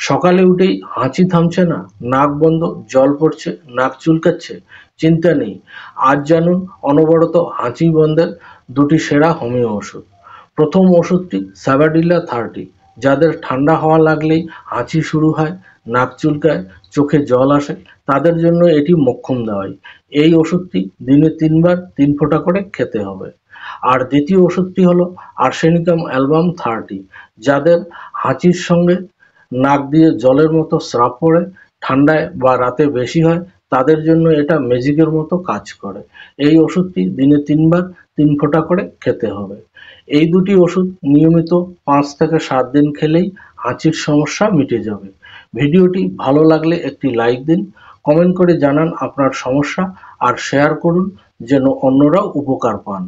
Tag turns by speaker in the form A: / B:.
A: সকালে উঠেই হাঁচি থামছে না, নাক বন্ধ, জল পড়ছে, নাক চুলকাচ্ছে? চিন্তা নেই, আজ জানুন অনবরত হাঁচি বন্ধের দুটি সেরা হোমিও ওষুধ। প্রথম ওষুধটি স্যাভাডিলা 30। যাদের ঠান্ডা হাওয়া লাগলেই হাঁচি শুরু হয়, নাক চুলকায়, চোখে জল আসে, তাদের জন্য এটি মোক্ষম দাওয়াই। এই ওষুধটি দিনে 3 বার 3 ফোঁটা করে খেতে হবে। আর দ্বিতীয় ওষুধটি হলো আর্সেনিকাম অ্যালবাম 30। যাদের হাঁচির সঙ্গে নাক দিয়ে জলের মতো স্রাব পড়ে, ঠান্ডায় বা রাতে বেশি হয়, তাদের জন্য এটা ম্যাজিকের মতো কাজ করে। এই ওষুধটি দিনে 3 বার 3 ফোঁটা করে খেতে হবে। এই দুটি ওষুধ নিয়মিত 5 থেকে 7 দিন খেলেই হাঁচির সমস্যা মিটে যাবে। ভিডিওটি ভালো লাগলে একটি লাইক দিন, কমেন্ট করে জানান আপনার সমস্যা আর শেয়ার করুন যেন অন্যরাও উপকার পান।